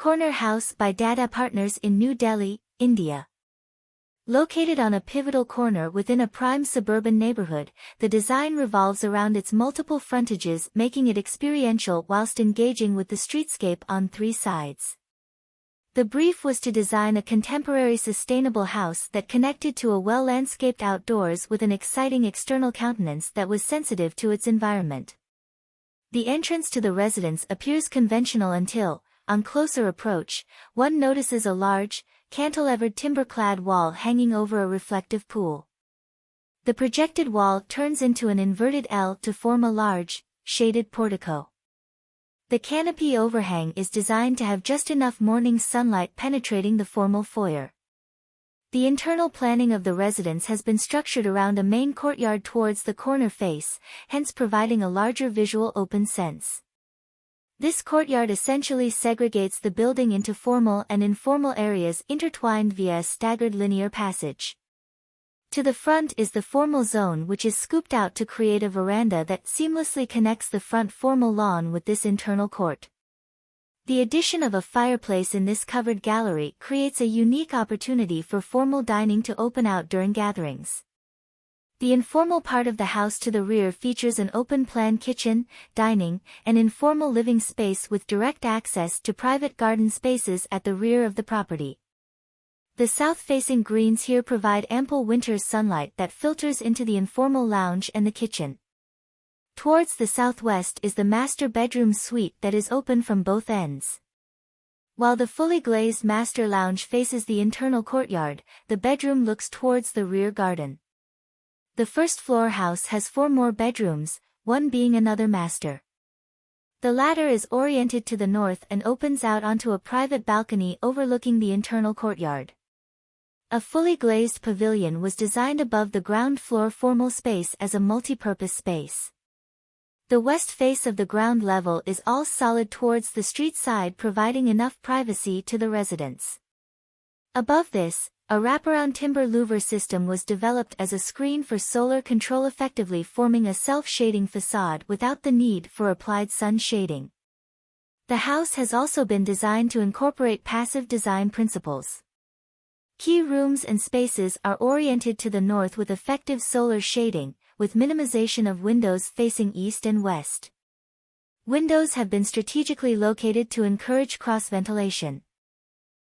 Corner House by DADA Partners in New Delhi, India. Located on a pivotal corner within a prime suburban neighborhood, the design revolves around its multiple frontages, making it experiential whilst engaging with the streetscape on three sides. The brief was to design a contemporary sustainable house that connected to a well-landscaped outdoors with an exciting external countenance that was sensitive to its environment. The entrance to the residence appears conventional until, on closer approach, one notices a large, cantilevered timber-clad wall hanging over a reflective pool. The projected wall turns into an inverted L to form a large, shaded portico. The canopy overhang is designed to have just enough morning sunlight penetrating the formal foyer. The internal planning of the residence has been structured around a main courtyard towards the corner face, hence providing a larger visual open sense. This courtyard essentially segregates the building into formal and informal areas intertwined via a staggered linear passage. To the front is the formal zone, which is scooped out to create a veranda that seamlessly connects the front formal lawn with this internal court. The addition of a fireplace in this covered gallery creates a unique opportunity for formal dining to open out during gatherings. The informal part of the house to the rear features an open-plan kitchen, dining, and informal living space with direct access to private garden spaces at the rear of the property. The south-facing greens here provide ample winter sunlight that filters into the informal lounge and the kitchen. Towards the southwest is the master bedroom suite that is open from both ends. While the fully glazed master lounge faces the internal courtyard, the bedroom looks towards the rear garden. The first-floor house has 4 more bedrooms, one being another master. The latter is oriented to the north and opens out onto a private balcony overlooking the internal courtyard. A fully glazed pavilion was designed above the ground floor formal space as a multi-purpose space. The west face of the ground level is all solid towards the street side, providing enough privacy to the residents. Above this, a wraparound timber louver system was developed as a screen for solar control, effectively forming a self-shading facade without the need for applied sun shading. The house has also been designed to incorporate passive design principles. Key rooms and spaces are oriented to the north with effective solar shading, with minimization of windows facing east and west. Windows have been strategically located to encourage cross-ventilation.